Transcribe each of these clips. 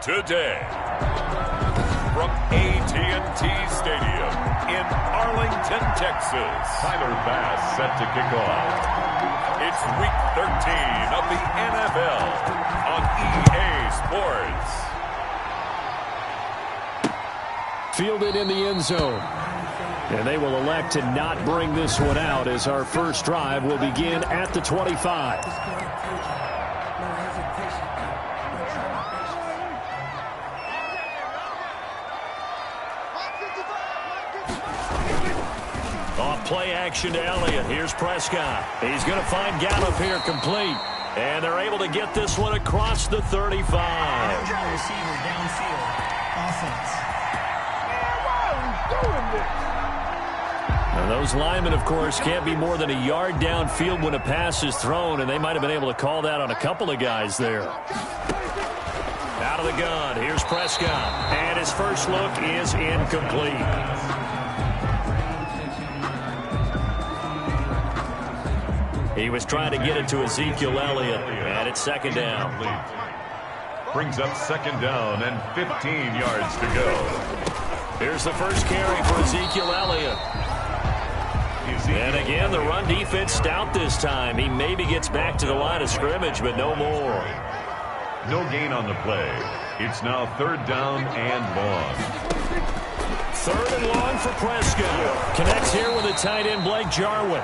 today. From AT&T Stadium in Arlington, Texas. Tyler Bass set to kick off. It's Week 13 of the NFL on EA Sports. Fielded in the end zone. And they will elect to not bring this one out as our first drive will begin at the 25. Off play action to Elliott. Here's Prescott. He's going to find Gallup here complete. And they're able to get this one across the 35. Receiver downfield. Offense. Now those linemen, of course, can't be more than a yard downfield when a pass is thrown, and they might have been able to call that on a couple of guys there. Out of the gun, here's Prescott, and his first look is incomplete. He was trying to get it to Ezekiel Elliott, and it's second down. Brings up second down and 15 yards to go. Here's the first carry for Ezekiel Elliott. And again, the run defense stout this time. He maybe gets back to the line of scrimmage, but no more. No gain on the play. It's now third down and long. Third and long for Prescott. Connects here with the tight end, Blake Jarwin.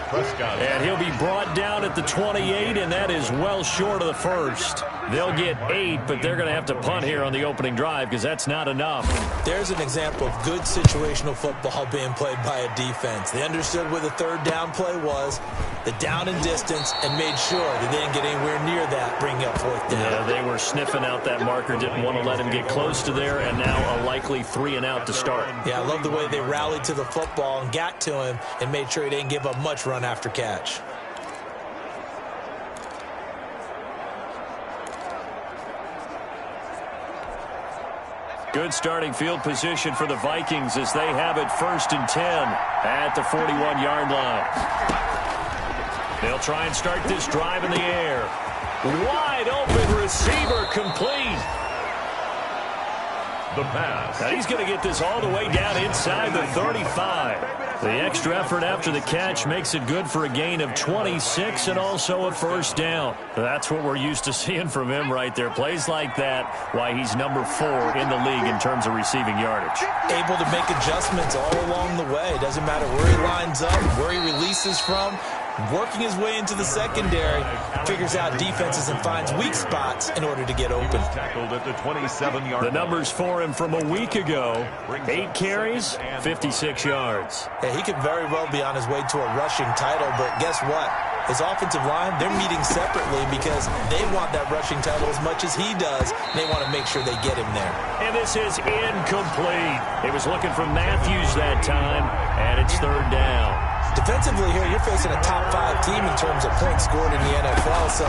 Prescott. And he'll be brought down at the 28, and that is well short of the first. They'll get 8, but they're going to have to punt here on the opening drive because that's not enough. There's an example of good situational football being played by a defense. They understood where the third down play was, the down and distance, and made sure that they didn't get anywhere near that, bringing up fourth down. Yeah, they were sniffing out that marker, didn't want to let him get close to there, and now a likely 3 and out to start. Yeah, I love the way they rallied to the football and got to him and made sure he didn't give up much run after catch. Good starting field position for the Vikings as they have it 1st and 10 at the 41-yard line. They'll try and start this drive in the air. Wide open receiver complete. The pass. Now he's going to get this all the way down inside the 35. The extra effort after the catch makes it good for a gain of 26 and also a first down. That's what we're used to seeing from him right there. Plays like that, why he's number 4 in the league in terms of receiving yardage. Able to make adjustments all along the way. Doesn't matter where he lines up, where he releases from. Working his way into the secondary, figures out defenses and finds weak spots in order to get open. Tackled at the 27-yard. The numbers for him from a week ago: 8 carries, 56 yards. Yeah, he could very well be on his way to a rushing title, but guess what? His offensive line, they're meeting separately because they want that rushing title as much as he does. They want to make sure they get him there. And this is incomplete. He was looking for Matthews that time, and it's third down. Defensively here, you're facing a top-5 team in terms of points scored in the NFL. So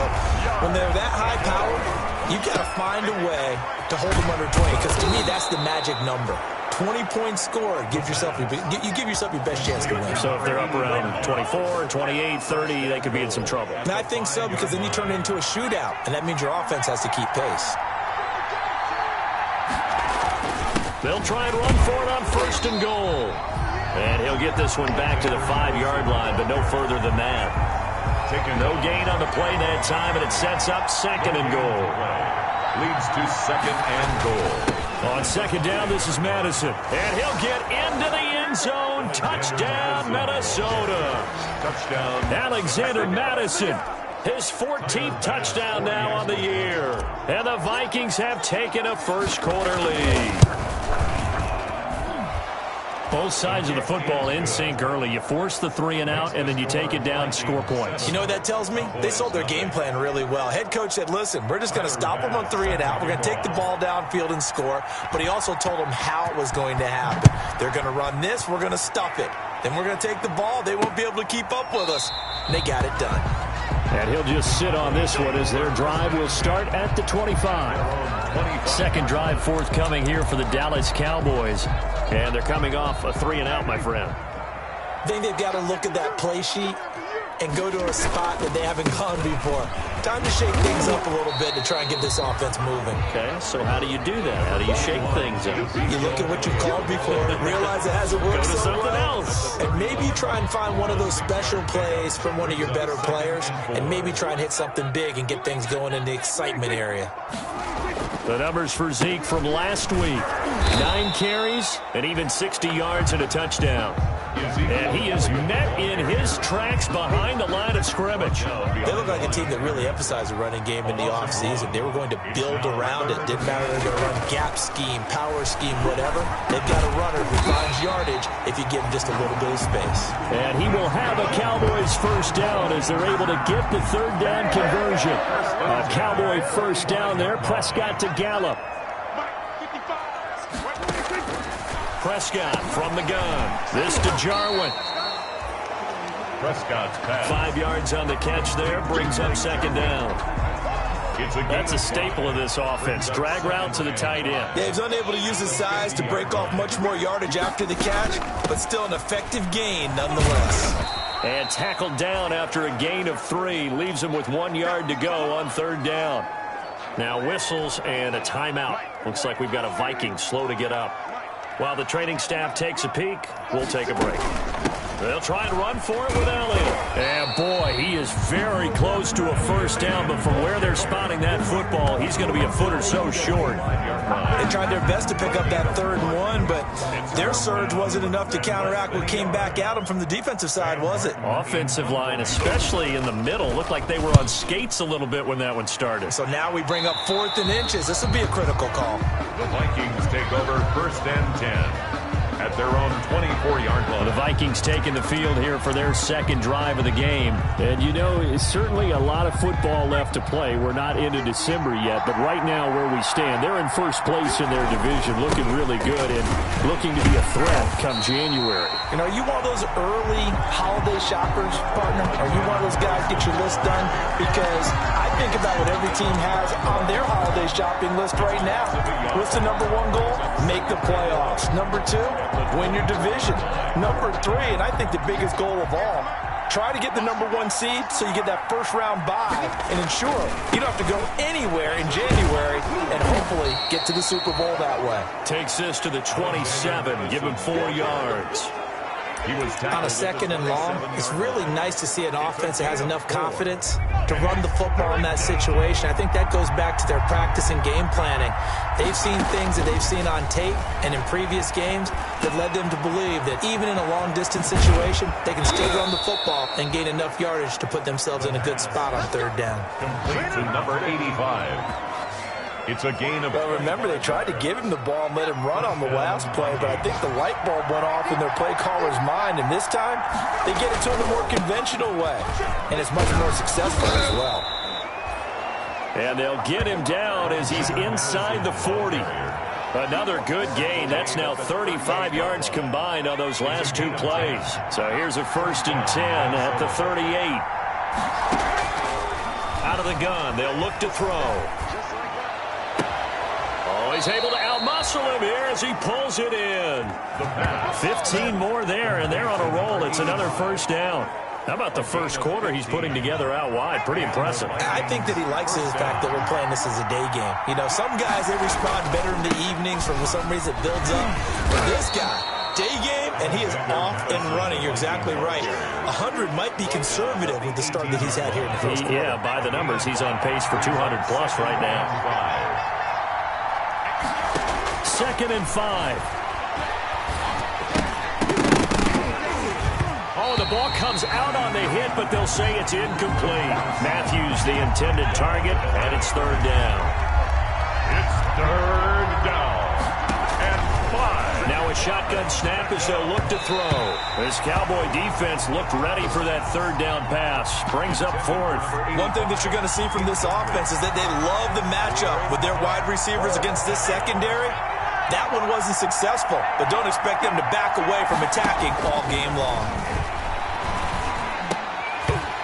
when they're that high-powered, you've got to find a way to hold them under 20. Because to me, that's the magic number. 20 points scored gives yourself you give yourself your best chance to win. So if they're up around 24, 28, 30, they could be in some trouble. And I think so, because then you turn it into a shootout, and that means your offense has to keep pace. They'll try and run for it on 1st and goal. And he'll get this one back to the 5-yard line, but no further than that. Taking no gain on the play that time, and it sets up 2nd and goal. Leads to 2nd and goal. On 2nd down, this is Madison. And he'll get into the end zone. Touchdown, Minnesota. Touchdown. Alexander Madison. His 14th touchdown now on the year. And the Vikings have taken a first-quarter lead. Both sides of the football in sync early. You force the 3 and out, and then you take it down, score points. You know what that tells me? They sold their game plan really well. Head coach said, listen, we're just going to stop them on 3 and out. We're going to take the ball downfield and score. But he also told them how it was going to happen. They're going to run this. We're going to stuff it. Then we're going to take the ball. They won't be able to keep up with us. And they got it done. And he'll just sit on this one as their drive will start at the 25. Second drive forthcoming here for the Dallas Cowboys. And they're coming off a 3 and out, my friend. I think they've got to look at that play sheet and go to a spot that they haven't gone before. Time to shake things up a little bit to try and get this offense moving. Okay, so how do you do that? How do you shake things up? You look at what you've called before, realize it hasn't worked Go to so something well, else. and maybe try and find one of those special plays from one of your better players, and maybe try and hit something big and get things going in the excitement area. The numbers for Zeke from last week. 9 carries and even 60 yards and a touchdown. And he is met in his tracks behind the line of scrimmage. They look like a team that really emphasized the running game in the offseason. They were going to build around it. Didn't matter if they're going to run gap scheme, power scheme, whatever. They've got a runner who finds yardage if you give him just a little bit of space. And he will have a Cowboys first down as they're able to get the third down conversion. A Cowboy first down there. Prescott to Gallup. Prescott from the gun. This to Jarwin. Prescott's pass. 5 yards on the catch there. Brings up second down. That's a staple of this offense. Drag route to the tight end. Yeah, he's unable to use his size to break off much more yardage after the catch, but still an effective gain nonetheless. And tackled down after a gain of 3. Leaves him with 1 yard to go on third down. Now whistles and a timeout. Looks like we've got a Viking slow to get up. While the training staff takes a peek, we'll take a break. They'll try and run for it with Elliott. And boy, he is very close to a first down, but from where they're spotting that football, he's going to be a foot or so short. They tried their best to pick up that 3rd and 1, but their surge wasn't enough to counteract what came back at them from the defensive side, was it? Offensive line, especially in the middle, looked like they were on skates a little bit when that one started. So now we bring up 4th and inches. This will be a critical call. The Vikings take over 1st and 10. At their own 24-yard line. The Vikings taking the field here for their second drive of the game. And, you know, it's certainly a lot of football left to play. We're not into December yet, but right now where we stand, they're in first place in their division, looking really good and looking to be a threat come January. You know, are you one of those early holiday shoppers, partner? Are you one of those guys get your list done? Because I think about what every team has on their holiday shopping list right now. What's the number 1 goal? Make the playoffs. Number 2? Win your division. Number 3, and I think the biggest goal of all, try to get the number 1 seed so you get that first-round bye and ensure you don't have to go anywhere in January and hopefully get to the Super Bowl that way. Takes this to the 27, give him 4 yards. He was On a 2nd and long, it's really nice to see an offense that has enough confidence to run the football in that situation. I think that goes back to their practice and game planning. They've seen things that they've seen on tape and in previous games that led them to believe that even in a long-distance situation, they can still run the football and gain enough yardage to put themselves in a good spot on third down. complete to number 85. It's a gain of... Well, remember, they tried to give him the ball and let him run on the last play, but I think the light bulb went off in their play caller's mind, and this time, they get it to him the more conventional way, and it's much more successful as well. And they'll get him down as he's inside the 40. Another good gain. That's now 35 yards combined on those last 2 plays. So here's a 1st and 10 at the 38. Out of the gun, they'll look to throw. Oh, he's able to outmuscle him here as he pulls it in. 15 more there, and they're on a roll. It's another first down. How about the first quarter he's putting together out wide? Pretty impressive. I think that he likes the fact that we're playing this as a day game. You know, some guys, they respond better in the evenings. For some reason, it builds up. But this guy, day game, and he is off and running. You're exactly right. 100 might be conservative with the start that he's had here in the first quarter. Yeah, by the numbers, he's on pace for 200-plus right now. 2nd and 5. Oh, the ball comes out on the hit, but they'll say it's incomplete. Matthews, the intended target, and it's third down. It's third down and 5. Now a shotgun snap as they'll look to throw. This Cowboy defense looked ready for that third down pass. Brings up 4th. One thing that you're going to see from this offense is that they love the matchup with their wide receivers against this secondary. That one wasn't successful, but don't expect them to back away from attacking all game long.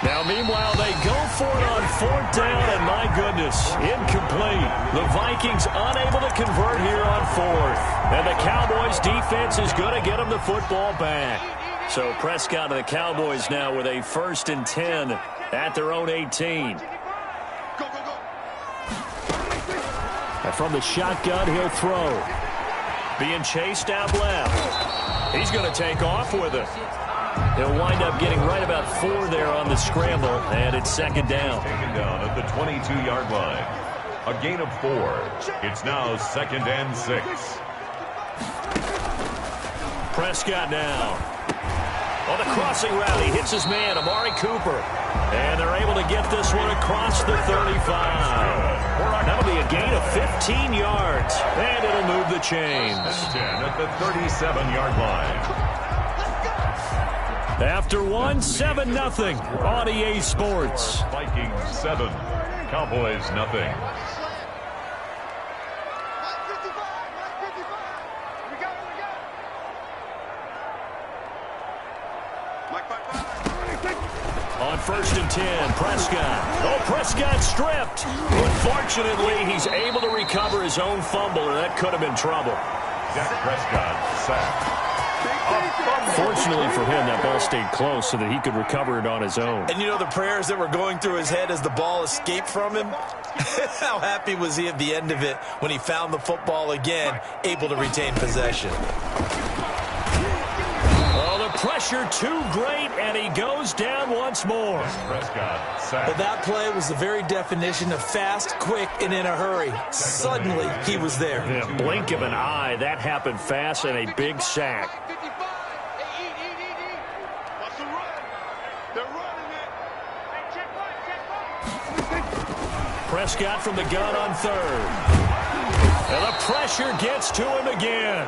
Now, meanwhile, they go for it on 4th down, and my goodness, incomplete. The Vikings unable to convert here on 4th. And the Cowboys defense is going to get them the football back. So Prescott and the Cowboys now with a 1st and 10 at their own 18. And from the shotgun, he'll throw. Being chased out left. He's going to take off with it. He'll wind up getting right about 4 there on the scramble, and it's 2nd down. Taken down at the 22-yard line. A gain of 4. It's now 2nd and 6. Prescott now. On the crossing route, he hits his man, Amari Cooper. And they're able to get this one across the 35. That'll be a gain of 15 yards. And it'll move the chains. 10 at the 37-yard line. After 1, 7-0 on EA Sports. Vikings 7, Cowboys nothing. On 1st and 10, Prescott. Oh, Prescott stripped. Unfortunately, he's able to recover his own fumble, and that could have been trouble. Dak Prescott sacked. Fortunately for him, that ball stayed close so that he could recover it on his own. And you know the prayers that were going through his head as the ball escaped from him? How happy was he at the end of it when he found the football again, able to retain possession? Oh, the pressure too great, and he goes down once more. Prescott sacked. But that play was the very definition of fast, quick, and in a hurry. Suddenly, he was there. Yeah, blink of an eye, that happened fast, and a big sack. Prescott from the gun on 3rd. And the pressure gets to him again.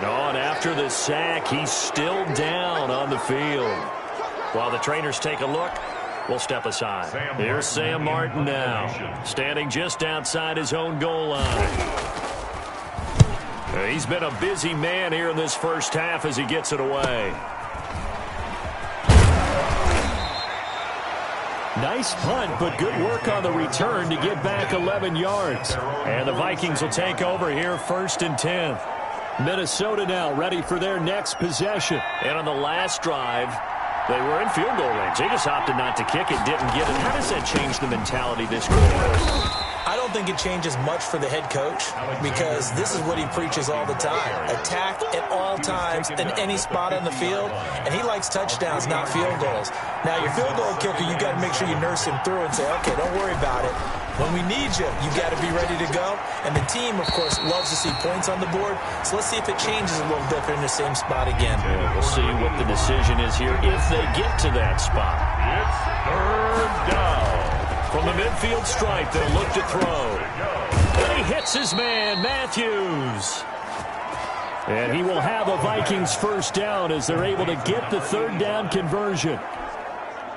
And after the sack, he's still down on the field. While the trainers take a look, we'll step aside. Here's Sam Martin now, standing just outside his own goal line. He's been a busy man here in this first half as he gets it away. Nice punt, but good work on the return to get back 11 yards. And the Vikings will take over here 1st and 10. Minnesota now ready for their next possession. And on the last drive, they were in field goal range. They just opted not to kick it, didn't get it. How does that change the mentality this quarter? I don't think it changes much for the head coach because this is what he preaches all the time. Attack at all times in any spot on the field, and he likes touchdowns, not field goals. Now, your field goal kicker, you got to make sure you nurse him through and say, okay, don't worry about it. When we need you, you got to be ready to go. And the team, of course, loves to see points on the board. So let's see if it changes a little bit in the same spot again. Yeah, we'll see what the decision is here if they get to that spot. It's 3rd down. From the midfield stripe, they'll look to throw. And he hits his man, Matthews. And he will have a Vikings 1st down as they're able to get the 3rd down conversion.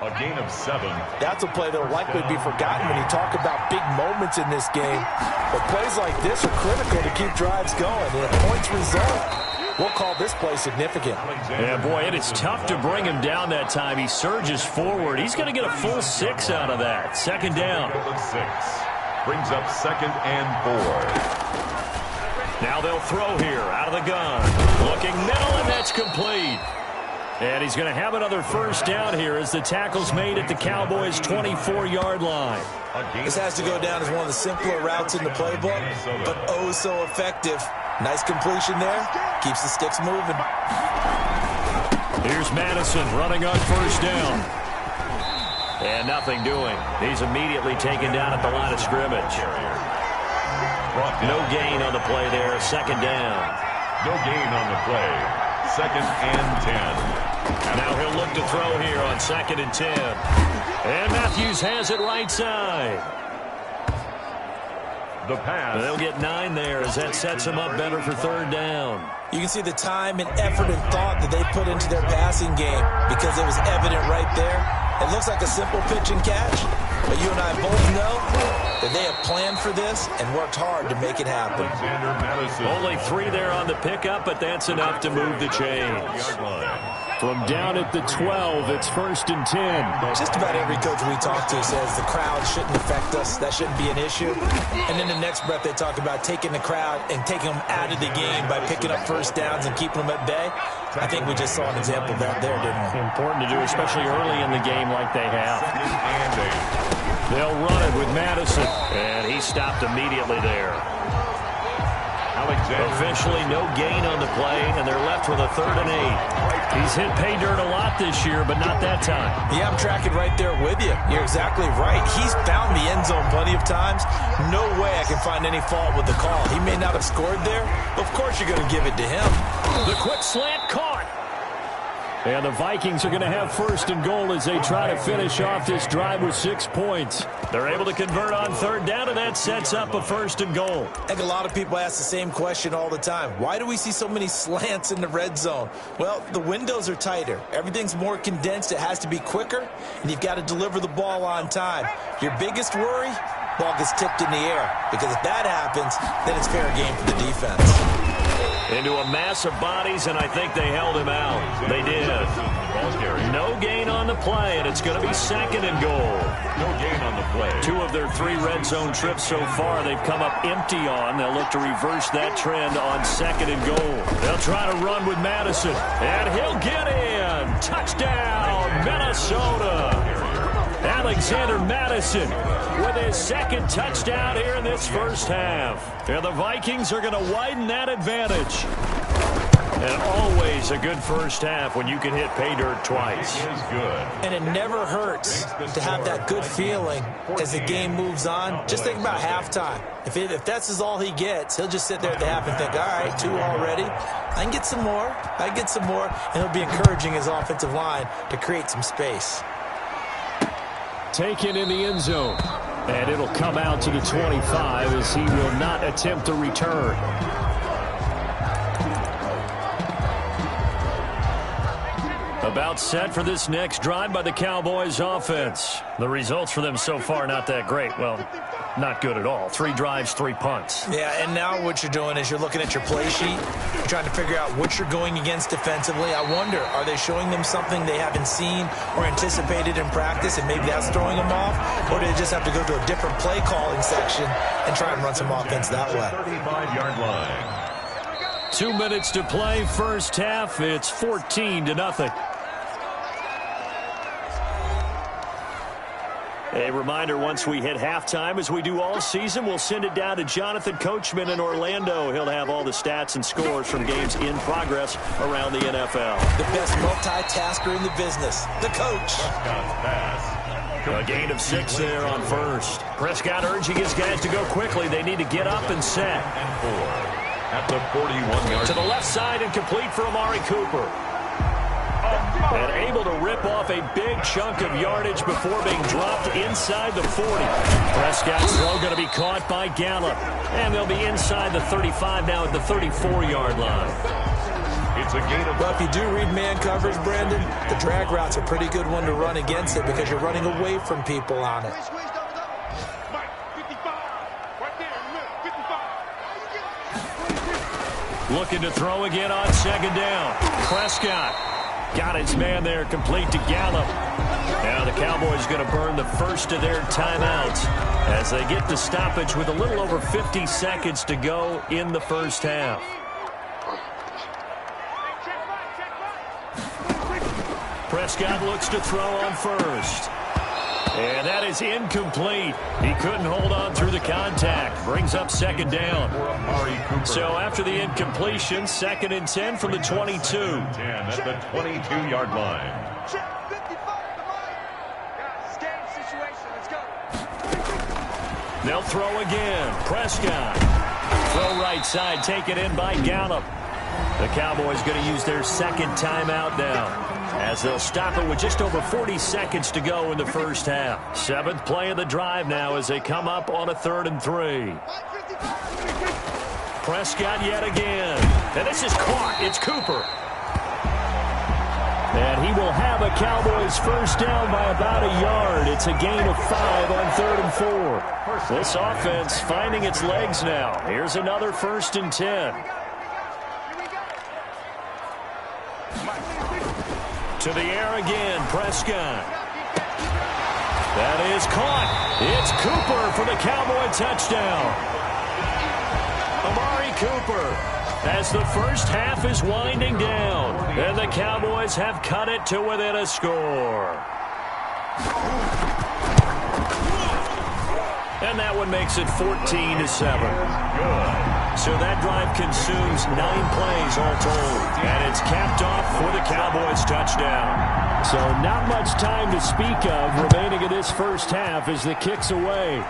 A gain of 7. That's a play that will likely be forgotten when you talk about big moments in this game. But plays like this are critical to keep drives going. And if points result, we'll call this play significant. Yeah, boy, it is tough to bring him down that time. He surges forward. He's going to get a full 6 out of that. 2nd down. 6. Brings up 2nd and 4. Now they'll throw here out of the gun. Looking middle, and that's complete. And he's going to have another 1st down here as the tackle's made at the Cowboys' 24-yard line. This has to go down as one of the simpler routes in the playbook, but oh so effective. Nice completion there. Keeps the sticks moving. Here's Madison running on 1st down. And nothing doing. He's immediately taken down at the line of scrimmage. No gain on the play there. 2nd down. No gain on the play. 2nd and 10. Now he'll look to throw here on 2nd and 10. And Matthews has it right side. The pass. They'll get 9 there as that sets him up better for 3rd down. You can see the time and effort and thought that they put into their passing game because it was evident right there. It looks like a simple pitch and catch, but you and I both know that they have planned for this and worked hard to make it happen. Only 3 there on the pickup, but that's enough to move the chains. From down at the 12, it's 1st and 10. Just about every coach we talk to says the crowd shouldn't affect us. That shouldn't be an issue. And in the next breath, they talk about taking the crowd and taking them out of the game by picking up 1st downs and keeping them at bay. I think we just saw an example of that there, didn't we? Important to do, especially early in the game like they have. They'll run it with Madison, and he stopped immediately there. Officially no gain on the play, and they're left with a 3rd and 8. He's hit pay dirt a lot this year, but not that time. Yeah, I'm tracking right there with you. You're exactly right. He's found the end zone plenty of times. No way I can find any fault with the call. He may not have scored there, but of course you're going to give it to him. The quick slant caught. And the Vikings are going to have 1st and goal as they try to finish off this drive with 6 points. They're able to convert on 3rd down, and that sets up a 1st and goal. I think a lot of people ask the same question all the time. Why do we see so many slants in the red zone? Well, the windows are tighter. Everything's more condensed. It has to be quicker, and you've got to deliver the ball on time. Your biggest worry? Ball gets tipped in the air, because if that happens, then it's fair game for the defense. Into a mass of bodies, and I think they held him out. They did. No gain on the play, and it's going to be 2nd and goal. No gain on the play. 2 of their 3 red zone trips so far they've come up empty on. They'll look to reverse that trend on 2nd and goal. They'll try to run with Madison, and he'll get in. Touchdown, Minnesota. Alexander Madison with his 2nd touchdown here in this first half. And the Vikings are going to widen that advantage. And always a good first half when you can hit pay dirt twice. It is good. And it never hurts to have that good feeling as the game moves on. Just think about halftime. If that's all he gets, he'll just sit there at the half and think, all right, 2 already. I can get some more. I can get some more. And he'll be encouraging his offensive line to create some space. Taken in the end zone. And it'll come out to the 25 as he will not attempt to return. About set for this next drive by the Cowboys offense. The results for them so far not that great. Well, not good at all. 3 drives, 3 punts. Yeah, and now what you're doing is you're looking at your play sheet. You're trying to figure out what you're going against defensively. I wonder, are they showing them something they haven't seen or anticipated in practice, and maybe that's throwing them off? Or do they just have to go to a different play calling section and try and run some offense that way? 35-yard line. 2 minutes to play, first half. It's 14-0. A reminder, once we hit halftime, as we do all season, we'll send it down to Jonathan Coachman in Orlando. He'll have all the stats and scores from games in progress around the NFL. The best multitasker in the business, the coach. A gain of 6 there on 1st. Prescott urging his guys to go quickly. They need to get up and set. And 4 at the 41-yard. To the left side and complete for Amari Cooper. And able to rip off a big chunk of yardage before being dropped inside the 40. Prescott's throw going to be caught by Gallup. And they'll be inside the 35 now at the 34-yard line. It's a gain of... Well, if you do read man coverage, Brandon, the drag route's a pretty good one to run against it because you're running away from people on it. Looking to throw again on 2nd down. Prescott got his man there, complete to Gallup. Now the Cowboys going to burn the first of their timeouts as they get the stoppage with a little over 50 seconds to go in the first half. Prescott looks to throw on 1st. And that is incomplete. He couldn't hold on through the contact. Brings up 2nd down. So after the incompletion, 2nd and 10 from the 22. 10 at the 22-yard line. They'll throw again. Prescott. Throw right side, taken in by Gallup. The Cowboys going to use their 2nd timeout now, as they'll stop it with just over 40 seconds to go in the first half. 7th play of the drive now as they come up on a 3rd and 3. Prescott yet again. And this is caught. It's Cooper. And he will have a Cowboys first down by about a yard. It's a gain of 5 on 3rd and 4. This offense finding its legs now. Here's another 1st and 10. To the air again, Prescott. That is caught. It's Cooper for the Cowboy touchdown. Amari Cooper as the first half is winding down, and the Cowboys have cut it to within a score. And that one makes it 14-7. So that drive consumes 9 plays all told. And it's capped off for the Cowboys touchdown. So not much time to speak of remaining in this first half as the kick's away.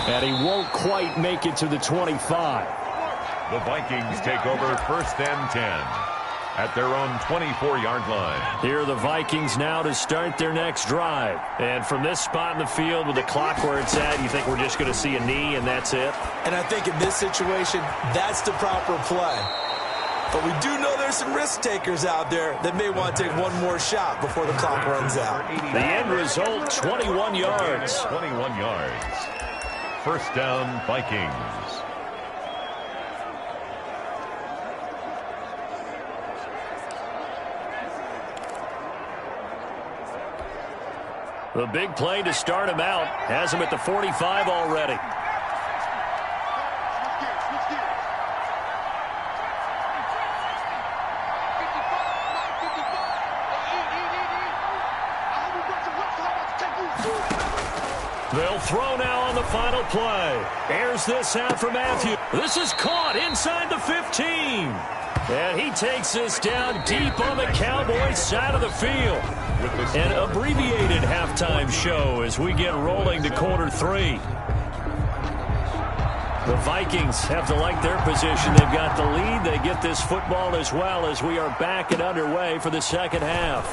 And he won't quite make it to the 25. The Vikings take over first and 10 at their own 24-yard line. Here are the Vikings now to start their next drive. And from this spot in the field with the clock where it's at, you think we're just going to see a knee and that's it? And I think in this situation, that's the proper play. But we do know there's some risk takers out there that may want to take one more shot before the clock runs out. The end result, 21 yards. 21 yards. First down, Vikings. The big play to start him out has him at the 45 already. They'll throw now on the final play. Airs this out for Matthew. This is caught inside the 15. And he takes this down deep on the Cowboys side of the field. An abbreviated halftime show as we get rolling to quarter 3. The Vikings have to like their position. They've got the lead. They get this football as well as we are back and underway for the second half.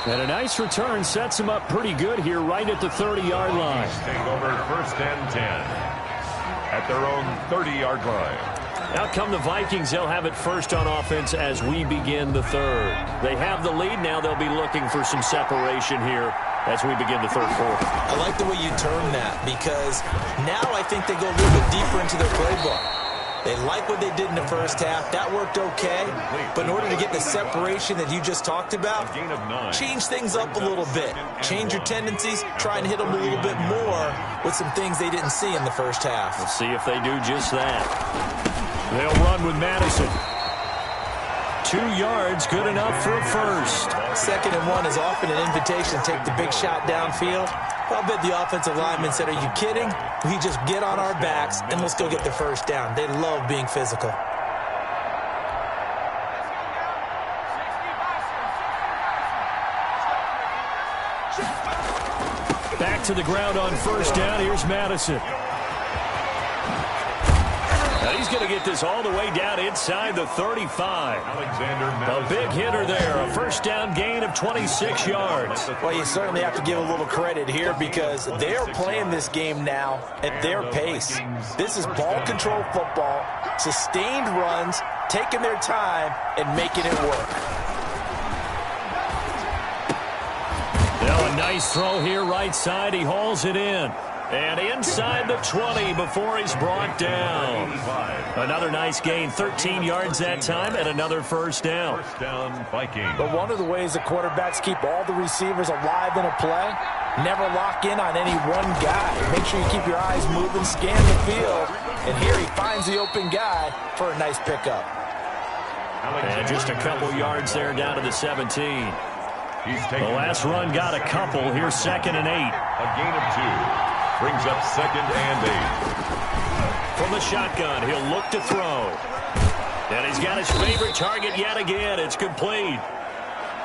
And a nice return sets them up pretty good here right at the 30-yard line. Take over first and 10 at their own 30-yard line. Out come the Vikings. They'll have it first on offense as we begin the third. They have the lead. Now they'll be looking for some separation here as we begin the third quarter. I like the way you term that because now I think they go a little bit deeper into their playbook. They like what they did in the first half. That worked okay. But in order to get the separation that you just talked about, change things up a little bit. Change your tendencies. Try and hit them a little bit more with some things they didn't see in the first half. We'll see if they do just that. They'll run with Madison. 2 yards, good enough for a first. 2nd and 1 is often an invitation to take the big shot downfield. I'll bet the offensive lineman said, are you kidding? We just get on our backs and let's go get the first down. They love being physical. Back to the ground on first down. Here's Madison. Now he's going to get this all the way down inside the 35. A big hitter there. A first down gain of 26 yards. Well, you certainly have to give a little credit here because they're playing this game now at their pace. This is ball control football, sustained runs, taking their time, and making it work. Now a nice throw here right side. He hauls it in. And inside the 20 before he's brought down. Another nice gain, 13 yards that time, and another first down. First down, Vikings. But one of the ways the quarterbacks keep all the receivers alive in a play, never lock in on any one guy. Make sure you keep your eyes moving, scan the field, and here he finds the open guy for a nice pickup. And just a couple yards there down to the 17. The last run got a couple. Here's 2nd and 8. A gain of 2. Brings up 2nd and 8. From the shotgun, he'll look to throw. And he's got his favorite target yet again. It's complete.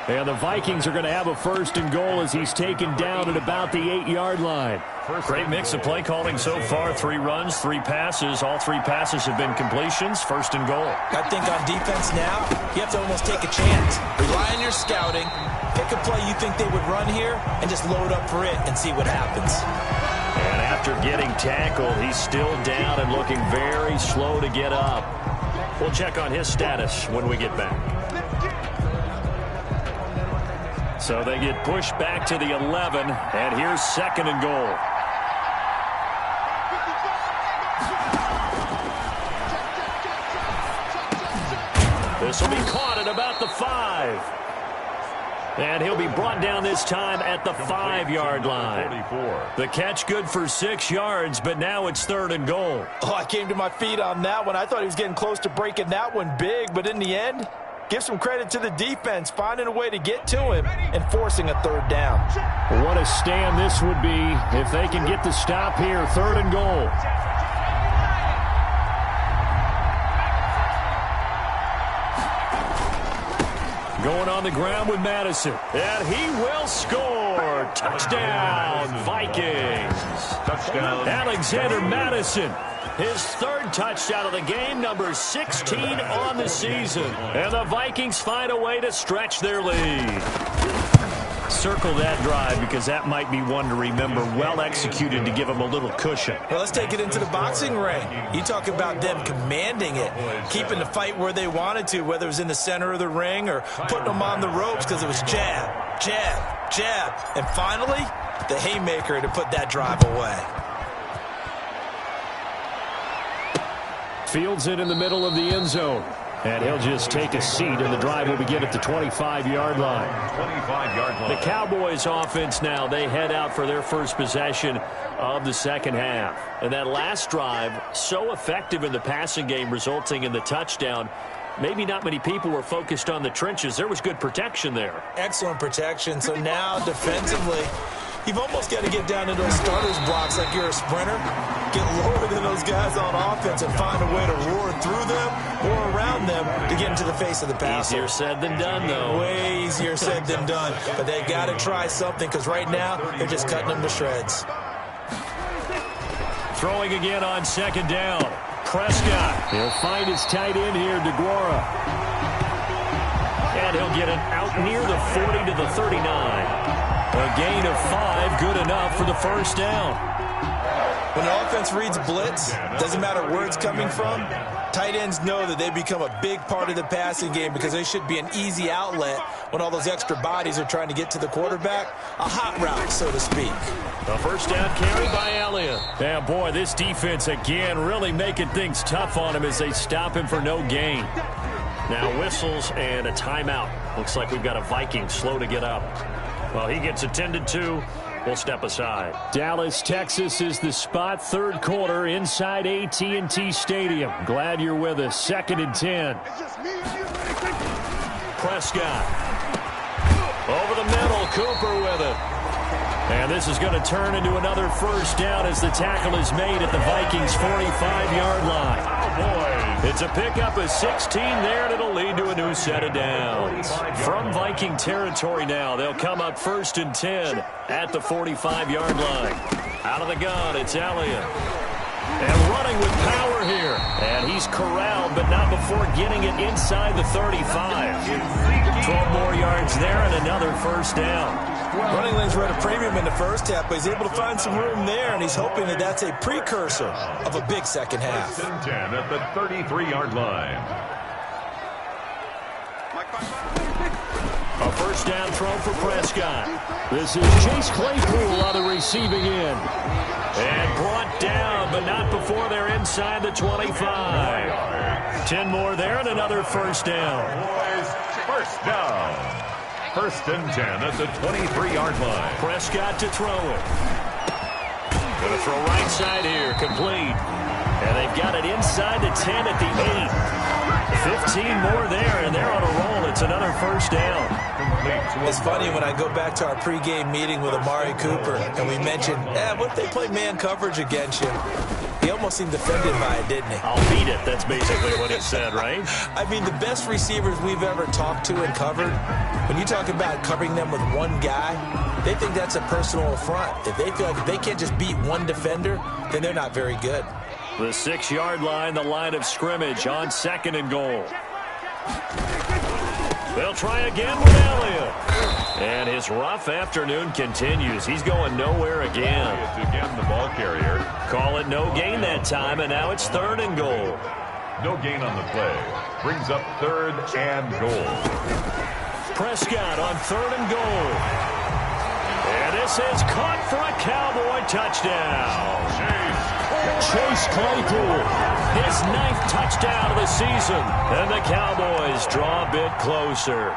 And the Vikings are going to have a first and goal as he's taken down at about the 8-yard line. Great mix of play calling so far. 3 runs, 3 passes. All 3 passes have been completions. First and goal. I think on defense now, you have to almost take a chance. Rely on your scouting. Pick a play you think they would run here and just load up for it and see what happens. And after getting tackled, he's still down and looking very slow to get up. We'll check on his status when we get back. So they get pushed back to the 11, and here's 2nd and goal. This will be caught at about the 5. And he'll be brought down this time at the 5-yard line. 44. The catch good for 6 yards, but now it's 3rd and goal. Oh, I came to my feet on that one. I thought he was getting close to breaking that one big, but in the end, give some credit to the defense, finding a way to get to him and forcing a 3rd down. What a stand this would be if they can get the stop here. 3rd and goal. Going on the ground with Madison. And he will score. Touchdown, Vikings. Touchdown. Alexander Madison. His 3rd touchdown of the game, number 16 on the season. And the Vikings find a way to stretch their lead. Circle that drive because that might be one to remember. Well executed to give them a little cushion. Well, let's take it into the boxing ring. You talk about them commanding it, keeping the fight where they wanted to, whether it was in the center of the ring or putting them on the ropes because it was jab, jab, jab. And finally, the haymaker to put that drive away. Fields it in the middle of the end zone. And he'll just take a seat, and the drive will begin at the 25-yard line. 25-yard line. The Cowboys offense now, they head out for their first possession of the second half. And that last drive, so effective in the passing game, resulting in the touchdown. Maybe not many people were focused on the trenches. There was good protection there. Excellent protection. So now defensively, you've almost got to get down to those starters blocks like you're a sprinter. Get lower than those guys on offense and find a way to roar through them or around them to get into the face of the passer. Easier said than done, though. Way easier said than done. But they got to try something because right now they're just cutting them to shreds. Throwing again on 2nd down. Prescott. He'll find his tight end here, DeGuara. And he'll get it out near the 40 to the 39. A gain of 5, good enough for the 1st down. When the offense reads blitz, doesn't matter where it's coming from, tight ends know that they become a big part of the passing game because they should be an easy outlet when all those extra bodies are trying to get to the quarterback. A hot route, so to speak. A 1st down carry by Elliott. Yeah, boy, this defense again really making things tough on him as they stop him for no gain. Now whistles and a timeout. Looks like we've got a Viking slow to get up. Well, he gets attended to. We'll step aside. Dallas, Texas is the spot. 3rd quarter inside AT&T Stadium. Glad you're with us. 2nd and 10. Prescott. Over the middle. Cooper with it. And this is going to turn into another 1st down as the tackle is made at the Vikings' 45-yard line. Oh, boy. It's a pickup of 16 there, and it'll lead to a new set of downs. From Viking territory now, they'll come up 1st and 10 at the 45-yard line. Out of the gun, it's Elliott. And running with power here. And he's corralled, but not before getting it inside the 35. 12 more yards there and another 1st down. Running lanes were at a premium in the first half, but he's able to find some room there, and he's hoping that that's a precursor of a big second half. 1st and 10 at the 33-yard line. A 1st down throw for Prescott. This is Chase Claypool on the receiving end. And brought down, but not before they're inside the 25. 10 more there and another 1st down. Boys, 1st down. 1st and 10 at the 23-yard line. Prescott to throw it. Going to throw right side here, complete. And they've got it inside the 10 at the 8. 15 more there, and they're on a roll. It's another 1st down. It's funny when I go back to our pregame meeting with Amari Cooper, and we mentioned, what if they play man coverage against you? He almost seemed offended by it, didn't he? I'll beat it. That's basically what he said, right? I mean, the best receivers we've ever talked to and covered, when you talk about covering them with one guy, they think that's a personal affront. If they feel like if they can't just beat one defender, then they're not very good. The 6-yard line, the line of scrimmage on 2nd and goal. They'll try again with Elliott. And his rough afternoon continues. He's going nowhere again. It's again the ball carrier. Call it no gain that time, and now it's 3rd and goal. No gain on the play. Brings up 3rd and goal. Prescott on 3rd and goal. And this is caught for a Cowboy touchdown. Chase Claypool, his 9th touchdown of the season. And the Cowboys draw a bit closer.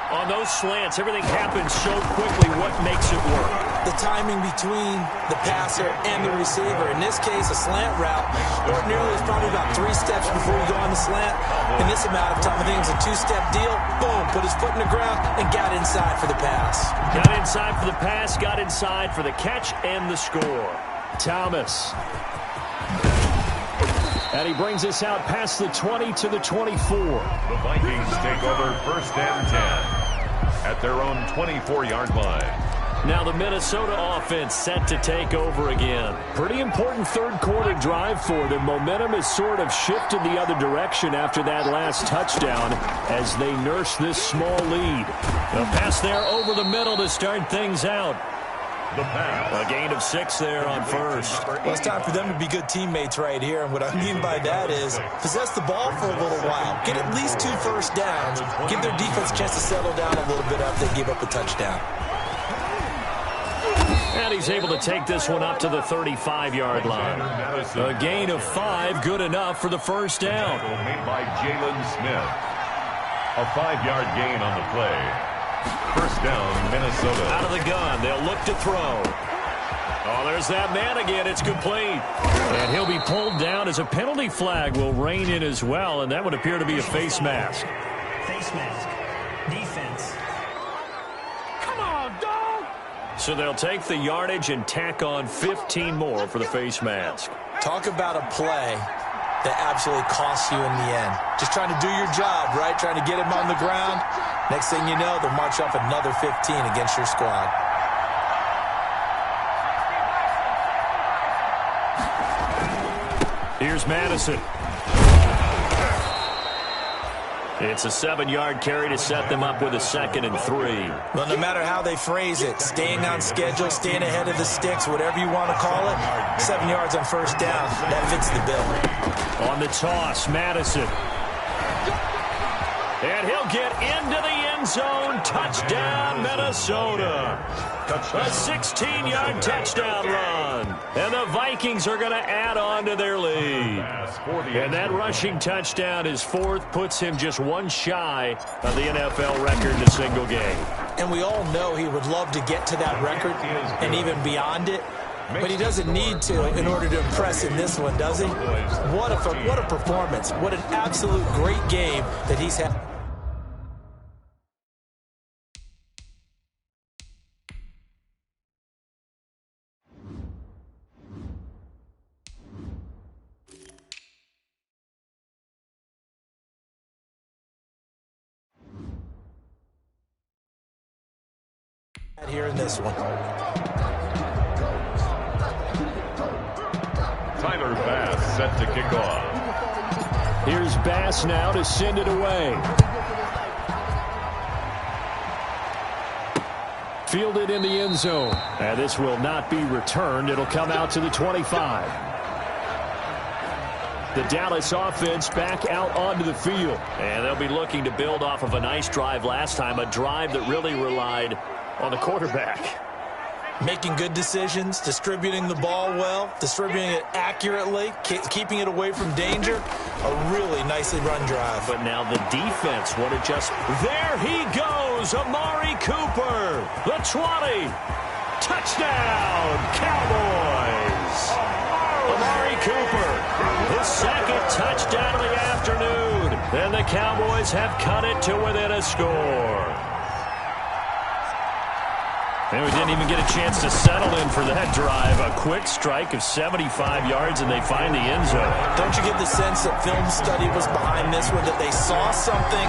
On those slants, everything happens so quickly. What makes it work? The timing between the passer and the receiver. In this case, a slant route ordinarily is probably about 3 steps before you go on the slant. In this amount of time, I think it was a 2-step deal. Boom, put his foot in the ground and got inside for the pass. Got inside for the pass, got inside for the catch and the score. Thomas. And he brings us out past the 20 to the 24. The Vikings take over 1st and 10 at their own 24-yard line. Now the Minnesota offense set to take over again. Pretty important third-quarter drive for them. Momentum has sort of shifted the other direction after that last touchdown as they nurse this small lead. A pass there over the middle to start things out. The pass. A gain of 6 there on first. Well, it's time for them to be good teammates right here. And what I mean by that is possess the ball for a little while. Get at least 2 first downs. Give their defense a chance to settle down a little bit after they give up a touchdown. And he's able to take this one up to the 35-yard line. A gain of 5, good enough for the first down. Made by Jalen Smith. A 5-yard gain on the play. First down, Minnesota. Out of the gun. They'll look to throw. Oh, there's that man again. It's complete. And he'll be pulled down as a penalty flag will rein in as well, and that would appear to be a face mask. Face mask. Defense. Come on, dog! So they'll take the yardage and tack on 15 more for the face mask. Talk about a play that absolutely costs you in the end. Just trying to do your job, right? Trying to get him on the ground. Next thing you know, they'll march off another 15 against your squad. Here's Madison. It's a 7-yard carry to set them up with a 2nd and 3. Well, no matter how they phrase it, staying on schedule, staying ahead of the sticks, whatever you want to call it, 7 yards on first down, that fits the bill. On the toss, Madison. And he'll get into the end zone. Touchdown, Minnesota. A 16-yard touchdown run. And the Vikings are going to add on to their lead. And that rushing touchdown, his 4th, puts him just 1 shy of the NFL record in a single game. And we all know he would love to get to that record and even beyond it. But he doesn't need to in order to impress in this one, does he? What a performance. What an absolute great game that he's had. Here in this one. Tyler Bass set to kick off. Here's Bass now to send it away. Fielded in the end zone. And this will not be returned. It'll come out to the 25. The Dallas offense back out onto the field. And they'll be looking to build off of a nice drive last time, a drive that really relied on the quarterback. Making good decisions, distributing the ball well, distributing it accurately, keeping it away from danger. A really nicely run drive. But now the defense, what it just... There he goes, Amari Cooper. The 20. Touchdown, Cowboys. Amari Cooper, his 2nd touchdown of the afternoon. And the Cowboys have cut it to within a score. And we didn't even get a chance to settle in for that drive. A quick strike of 75 yards, and they find the end zone. Don't you get the sense that film study was behind this one, that they saw something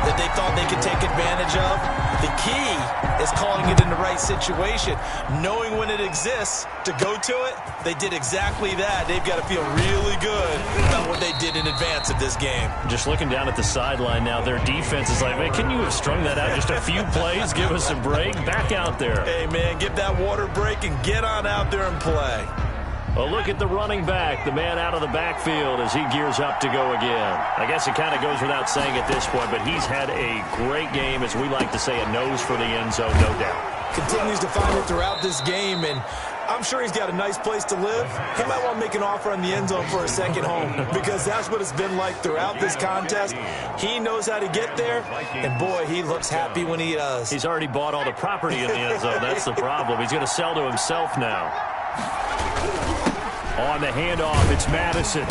that they thought they could take advantage of? The key is calling it in the right situation, knowing when it exists to go to it. They did exactly that. They've got to feel really good about what they did in advance of this game. Just looking down at the sideline now, their defense is like, man, can you have strung that out just a few plays? Give us a break. Back out there. Hey, man, get that water break and get on out there and play. A look at the running back, the man out of the backfield as he gears up to go again. I guess it kind of goes without saying at this point, but he's had a great game, as we like to say, a nose for the end zone, no doubt. Continues to find it throughout this game, and I'm sure he's got a nice place to live. He might want to make an offer on the end zone for a second home because that's what it's been like throughout this contest. He knows how to get there, and boy, he looks happy when he does. He's already bought all the property in the end zone. That's the problem. He's going to sell to himself now. On the handoff, it's Madison.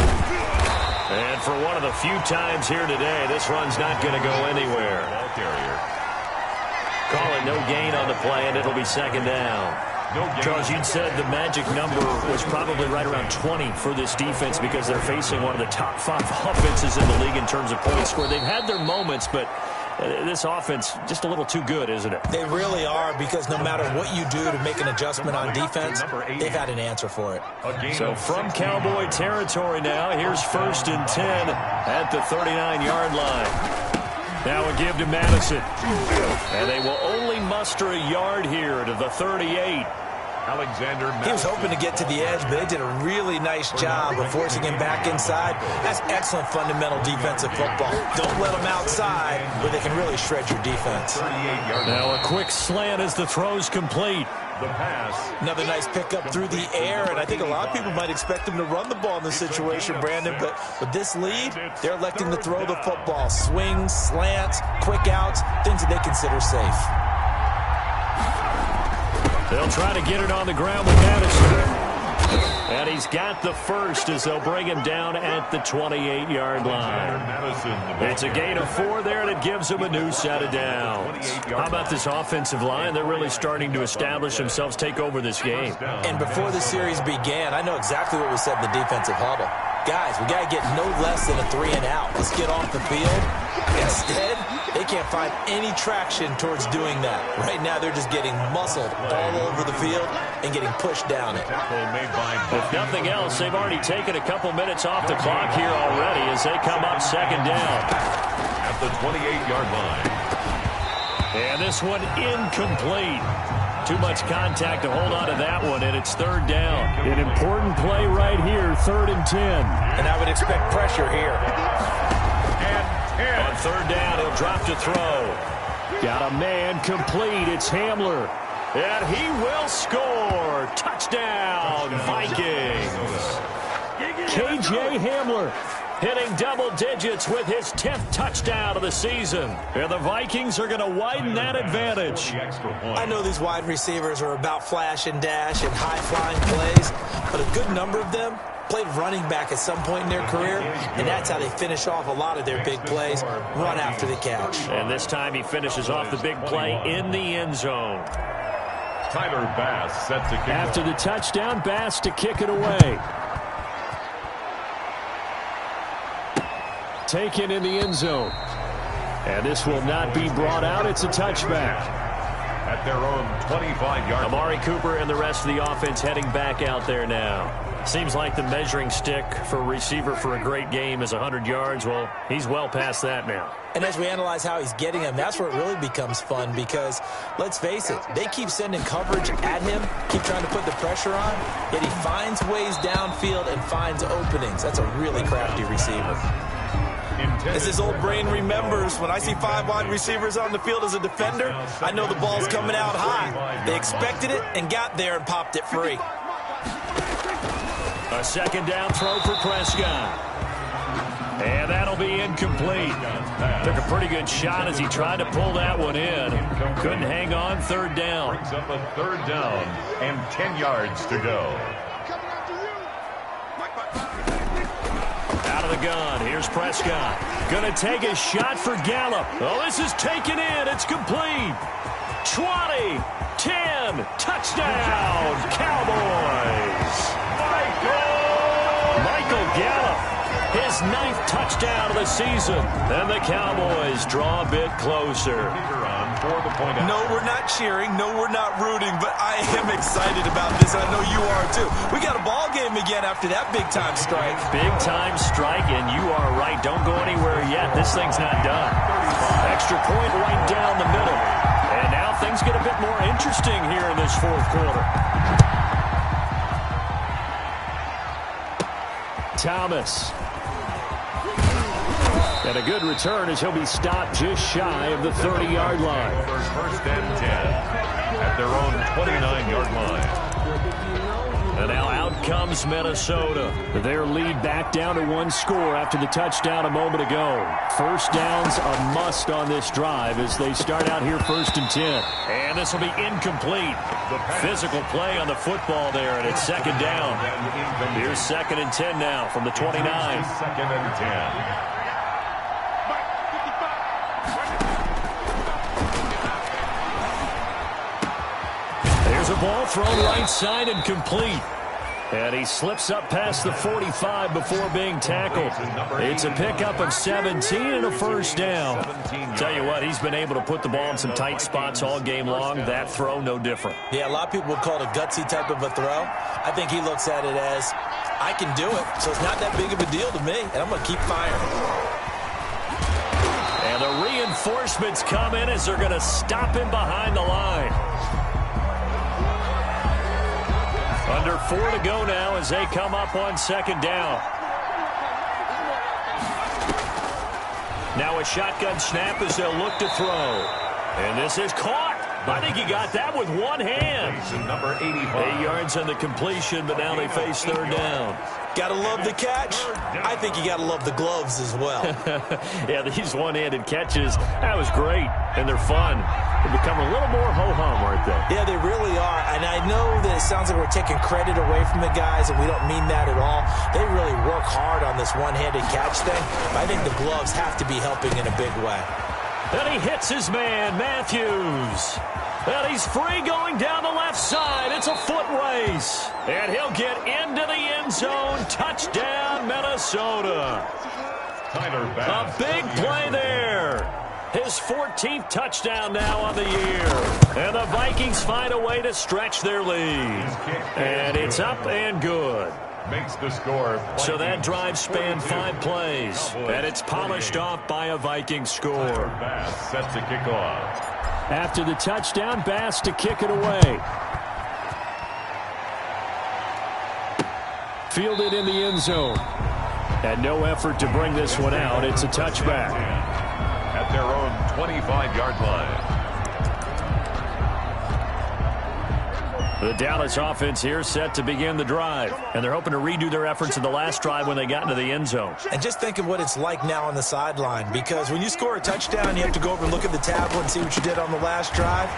And for one of the few times here today, this run's not going to go anywhere. Ball carrier. Call it no gain on the play, and it'll be second down. Charles, you'd said the magic number was probably right around 20 for this defense because they're facing one of the top 5 offenses in the league in terms of points scored. They've had their moments, but this offense just a little too good, isn't it? They really are, because no matter what you do to make an adjustment on defense, they've had an answer for it. So from Cowboy territory now, here's 1st and 10 at the 39-yard line. Now a give to Madison. And they will only muster a yard here to the 38. Alexander Madison. He was hoping to get to the edge, but they did a really nice job of forcing him back inside. That's excellent fundamental defensive football. Don't let them outside where they can really shred your defense. Now a quick slant as the throw's complete. The pass. Another nice pickup through the air, and I think a lot of people might expect him to run the ball in this situation, Brandon, but with this lead, they're electing to throw the football. Swings, slants, quick outs, things that they consider safe. They'll try to get it on the ground with Madison. And he's got the first as they'll bring him down at the 28-yard line. It's a gain of 4 there, and it gives him a new set of downs. How about this offensive line? They're really starting to establish themselves, take over this game. And before the series began, I know exactly what we said in the defensive huddle. Guys, we got to get no less than a 3-and-out. Let's get off the field. Instead, they can't find any traction towards doing that. Right now, they're just getting muscled all over the field and getting pushed down it. If nothing else, they've already taken a couple minutes off the clock here already as they come up second down. At the 28-yard line. And this one incomplete. Too much contact to hold on to that one, and it's 3rd down. An important play right here, 3rd and 10. And I would expect pressure here. On 3rd down, he'll drop to throw. Got a man complete. It's Hamler. And he will score. Touchdown, Vikings. K.J. Hamler hitting double digits with his 10th touchdown of the season. And the Vikings are going to widen that advantage. I know these wide receivers are about flash and dash and high-flying plays, but a good number of them played running back at some point in their career, and that's how they finish off a lot of their big plays, run after the catch. And this time he finishes off the big play in the end zone. Tyler Bass set to kick. After the touchdown, Bass to kick it away. Taken in the end zone. And this will not be brought out. It's a touchback. At their own 25-yard line. Amari Cooper and the rest of the offense heading back out there now. Seems like the measuring stick for a receiver for a great game is 100 yards. Well, he's well past that now. And as we analyze how he's getting them, that's where it really becomes fun because, let's face it, they keep sending coverage at him, keep trying to put the pressure on, yet he finds ways downfield and finds openings. That's a really crafty receiver. As his old brain remembers, when I see 5 wide receivers on the field as a defender, I know the ball's coming out high. They expected it and got there and popped it free. A second down throw for Prescott. And that'll be incomplete. Took a pretty good shot as he tried to pull that one in. Couldn't hang on, 3rd down. Brings up a 3rd down and 10 yards to go. Out of the gun, here's Prescott. Gonna take a shot for Gallup. Oh, this is taken in, it's complete. 20, 10, touchdown, Cowboys. Michael Gallup, his 9th touchdown of the season. And the Cowboys draw a bit closer. No, we're not cheering. No, we're not rooting. But I am excited about this. I know you are, too. We got a ball game again after that big-time strike. Big-time strike, and you are right. Don't go anywhere yet. This thing's not done. Extra point right down the middle. And now things get a bit more interesting here in this 4th quarter. Thomas. And a good return as he'll be stopped just shy of the 30-yard line. 1st and 10 at their own 29-yard line. And now out comes Minnesota. Their lead back down to one score after the touchdown a moment ago. First down's a must on this drive as they start out here 1st and 10. And this will be incomplete. Physical play on the football there, and it's 2nd down. Here's 2nd and 10 now from the 29. 2nd and 10. There's a ball thrown right side and complete. And he slips up past the 45 before being tackled. It's a pickup of 17 and a first down. Tell you what, he's been able to put the ball in some tight spots all game long. That throw, no different. Yeah, a lot of people would call it a gutsy type of a throw. I think he looks at it as, I can do it, so it's not that big of a deal to me, and I'm going to keep firing. And the reinforcements come in as they're going to stop him behind the line. Under 4 to go now as they come up on 2nd down. Now a shotgun snap as they'll look to throw. And this is caught. I think he got that with one hand. Number 85. 8 yards on the completion, but now they face 3rd down. Gotta love the catch. I think you gotta love the gloves as well. Yeah, these one-handed catches, that was great, and they're fun. They become a little more ho-hum, aren't they? Yeah, they really are. And I know that it sounds like we're taking credit away from the guys, and we don't mean that at all. They really work hard on this one-handed catch thing. But I think the gloves have to be helping in a big way. And he hits his man, Matthews. And he's free going down the left side. It's a foot race. And he'll get into the end zone. Touchdown, Minnesota. A big play there. His 14th touchdown now on the year. And the Vikings find a way to stretch their lead. And it's up and good. Makes the score. So that drive spanned 5 plays. And it's polished off by a Viking score. Bass set to kick off. After the touchdown, Bass to kick it away. Fielded in the end zone. And no effort to bring this one out. It's a touchback. At their own 25-yard line. The Dallas offense here set to begin the drive. And they're hoping to redo their efforts in the last drive when they got into the end zone. And just think of what it's like now on the sideline. Because when you score a touchdown, you have to go over and look at the tablet and see what you did on the last drive.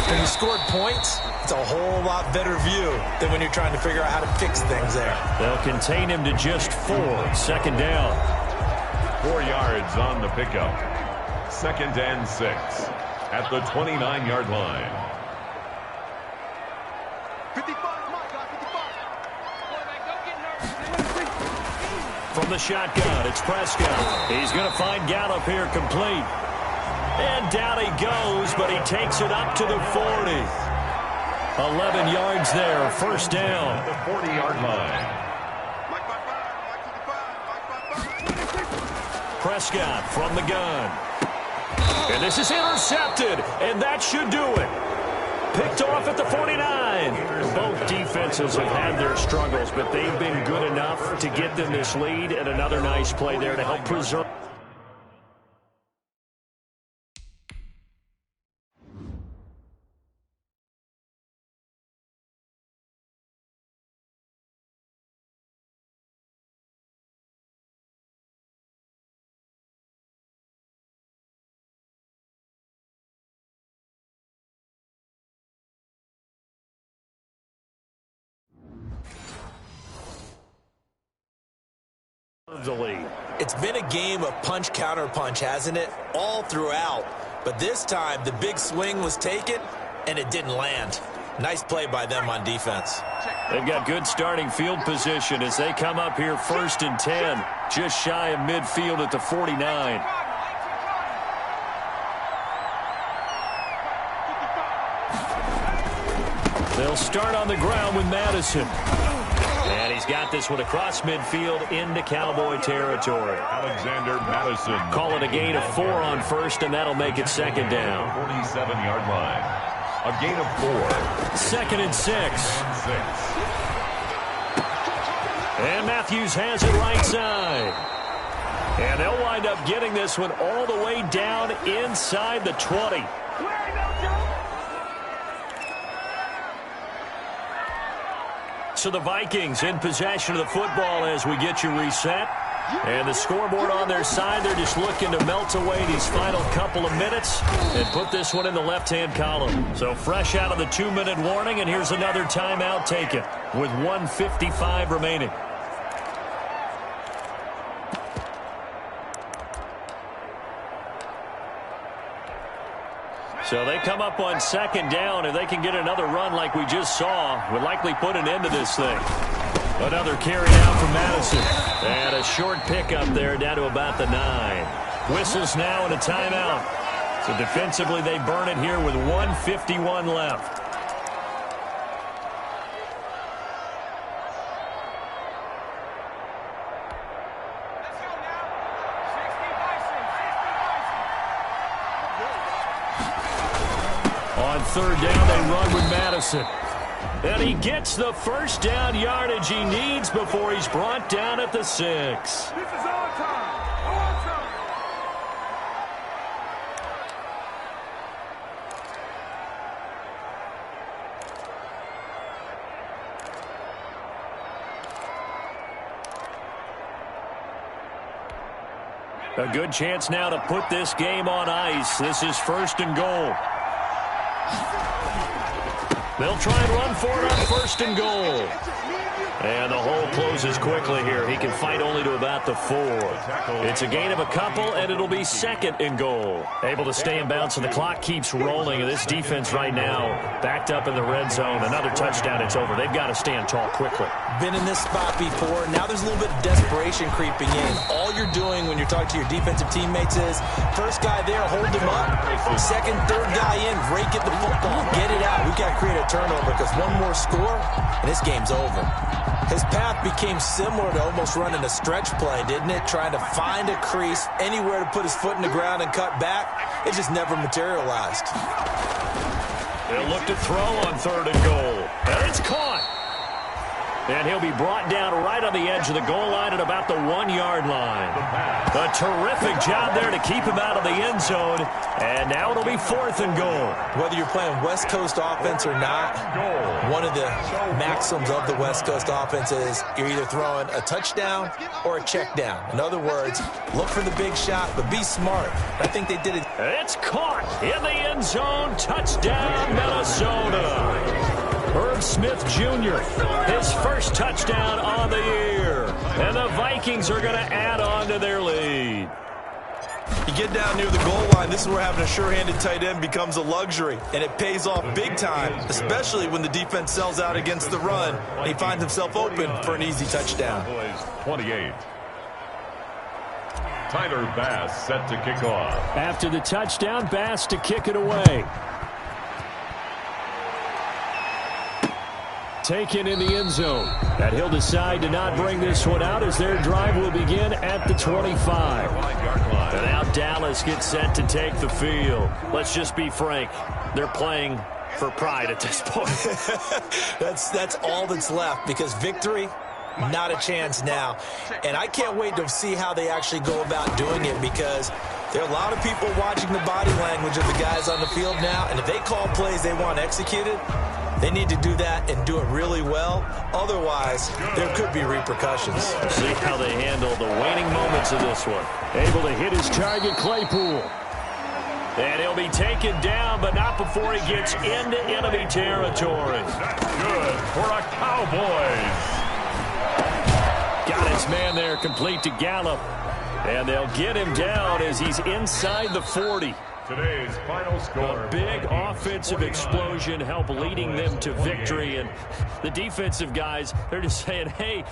When you scored points, it's a whole lot better view than when you're trying to figure out how to fix things there. They'll contain him to just 4. 2nd down. 4 yards on the pickup. 2nd and 6 at the 29-yard line. 55, From the shotgun, it's Prescott. He's going to find Gallup here complete. And down he goes, but he takes it up to the 40. 11 yards there, 1st down. The 40-yard line. Prescott from the gun. And this is intercepted, and that should do it. Picked off at the 49. Both defenses have had their struggles, but they've been good enough to get them this lead, and another nice play there to help preserve. The lead. It's been a game of punch, counter punch, hasn't it? All throughout. But this time, the big swing was taken, and it didn't land. Nice play by them on defense. They've got good starting field position as they come up here 1st and 10, just shy of midfield at the 49. They'll start on the ground with Madison. And he's got this one across midfield into Cowboy territory. Alexander Madison. Call it a gain of 4 on 1st, and that'll make it 2nd down. 47-yard line. A gain of 4. 2nd and 6. And Matthews has it right side. And they'll wind up getting this one all the way down inside the 20. So the Vikings in possession of the football as we get you reset. And the scoreboard on their side, they're just looking to melt away these final couple of minutes and put this one in the left-hand column. So fresh out of the 2-minute warning, and here's another timeout taken with 1:55 remaining. So they come up on second down. If they can get another run like we just saw, would likely put an end to this thing. Another carry out from Madison. And a short pickup there down to about the 9. Whistles now and a timeout. So defensively they burn it here with 1:51 left. On third down, they run with Madison. And he gets the first down yardage he needs before he's brought down at the 6. This is our time. Our time. A good chance now to put this game on ice. This is 1st and goal. They'll try and run for it on 1st and goal. And the hole closes quickly here. He can fight only to about the 4. It's a gain of a couple, and it'll be 2nd and goal. Able to stay in bounds, and the clock keeps rolling. And this defense right now backed up in the red zone. Another touchdown, it's over. They've got to stand tall quickly. Been in this spot before. Now there's a little bit of desperation creeping in. All you're doing when you're talking to your defensive teammates is, first guy there, hold him up. Second, third guy in, rake at the football. Get it out. We've got to create a turnover because one more score, and this game's over. His path became similar to almost running a stretch play, didn't it? Trying to find a crease, anywhere to put his foot in the ground and cut back. It just never materialized. They'll look to throw on 3rd and goal. And it's caught. And he'll be brought down right on the edge of the goal line at about the 1-yard line. A terrific job there to keep him out of the end zone. And now it'll be 4th and goal. Whether you're playing West Coast offense or not, one of the maxims of the West Coast offense is you're either throwing a touchdown or a check down. In other words, look for the big shot, but be smart. I think they did it. It's caught in the end zone. Touchdown, Minnesota. Herb Smith Jr., his first touchdown on the year. And the Vikings are going to add on to their lead. You get down near the goal line, this is where having a sure-handed tight end becomes a luxury, and it pays off big time, especially when the defense sells out against the run, and he finds himself open for an easy touchdown. 28. Tyler Bass set to kick off. After the touchdown, Bass to kick it away. Taken in the end zone. And he'll decide to not bring this one out as their drive will begin at the 25. And now Dallas gets set to take the field. Let's just be frank. They're playing for pride at this point. That's all that's left, because victory, not a chance now. And I can't wait to see how they actually go about doing it, because there are a lot of people watching the body language of the guys on the field now, and if they call plays they want executed, they need to do that and do it really well. Otherwise, there could be repercussions. See how they handle the waning moments of this one. Able to hit his target, Claypool. And he'll be taken down, but not before he gets into enemy territory. Good for a Cowboys. Got his man there, complete to Gallup. And they'll get him down as he's inside the 40. Today's final score. A big offensive explosion help leading them to victory. And the defensive guys, they're just saying, hey,